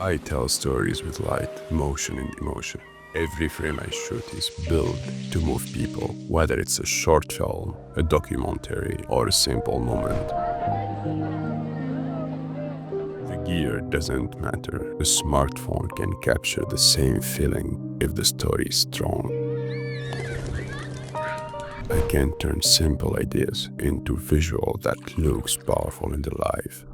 I tell stories with light, motion, and emotion. Every frame I shoot is built to move people, whether it's a short film, a documentary, or a simple moment. The gear doesn't matter. A smartphone can capture the same feeling if the story is strong. I can turn simple ideas into visual that looks powerful and alive.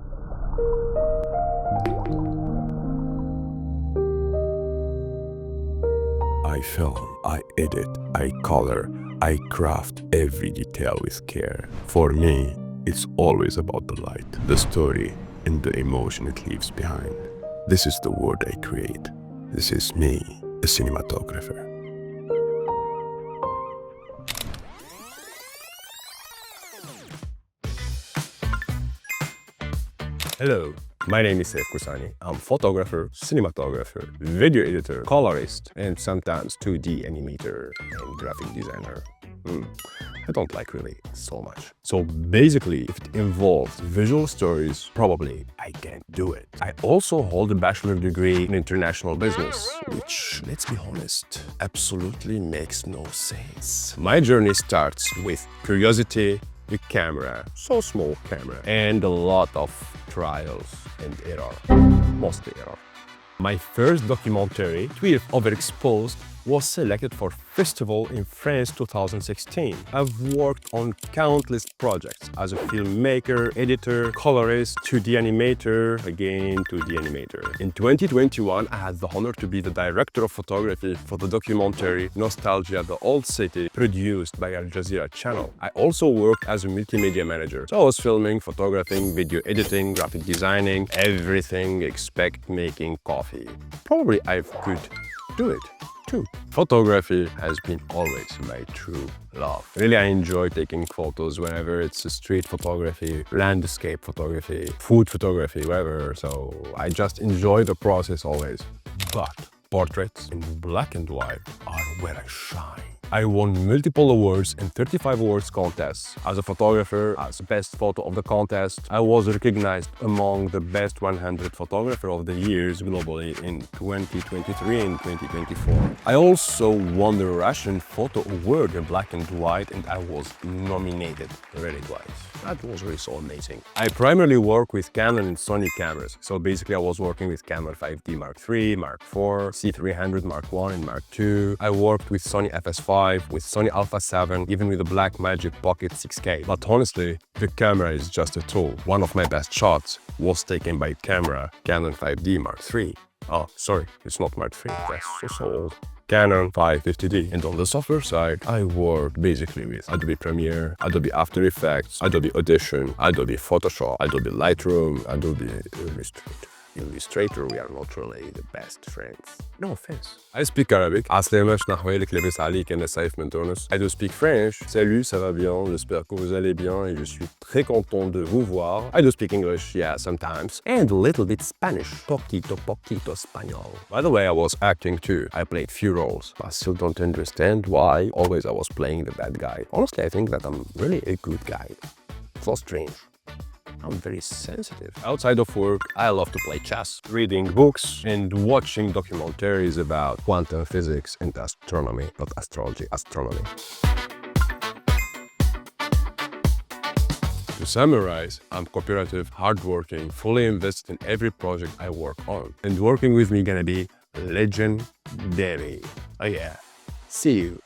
I film, I edit, I color, I craft every detail with care. For me, it's always about the light, the story, and the emotion it leaves behind. This is the world I create. This is me, a cinematographer. Hello, my name is Saif Kusani. I'm photographer, cinematographer, video editor, colorist, and sometimes 2D animator and graphic designer. I don't like really so much. So basically, if it involves visual stories, probably I can't do it. I also hold a bachelor degree in international business, which, let's be honest, absolutely makes no sense. My journey starts with curiosity, the camera, so small camera, and a lot of trials and error, mostly error. My first documentary, 12 Overexposed, was selected for festival in France 2016. I've worked on countless projects as a filmmaker, editor, colorist, 2D animator, again 2D animator. In 2021, I had the honor to be the director of photography for the documentary Nostalgia, the Old City, produced by Al Jazeera channel. I also worked as a multimedia manager. So I was filming, photographing, video editing, graphic designing, everything except making coffee. Probably I could do it too. Photography has been always my true love. Really, I enjoy taking photos whenever it's a street photography, landscape photography, food photography, whatever. So I just enjoy the process always. But portraits in black and white are where I shine. I won multiple awards in 35 awards contests. As a photographer, as best photo of the contest, I was recognized among the best 100 photographer of the years globally in 2023 and 2024. I also won the Russian Photo Award in black and white, and I was nominated already twice. That was really so amazing. I primarily work with Canon and Sony cameras. So basically I was working with Canon 5D Mark III, Mark IV, C300 Mark I and Mark II. I worked with Sony FS5, with Sony Alpha 7, even with the Blackmagic Pocket 6K. But honestly, the camera is just a tool. One of my best shots was taken by camera Canon 5D Mark III. Oh, sorry, it's not Mark III, that's so old. Canon 550D. And on the software side, I work basically with Adobe Premiere, Adobe After Effects, Adobe Audition, Adobe Photoshop, Adobe Lightroom, Adobe Illustrator. We are not really the best friends. No offense. I speak Arabic. عسلامة شنحوي لك لاباس عليك أنا سيف من تونس. I do speak French. Salut, ça va bien? J'espère que vous allez bien et je suis très content de vous voir. I do speak English, yeah, sometimes. And a little bit Spanish. Poquito español. By the way, I was acting too. I played few roles. I still don't understand why always I was playing the bad guy. Honestly, I think that I'm really a good guy. So strange. I'm very sensitive. Outside of work, I love to play chess, reading books, and watching documentaries about quantum physics and astronomy, not astrology, astronomy. To summarize, I'm cooperative, hardworking, fully invested in every project I work on. And working with me gonna be legendary. Oh yeah. See you.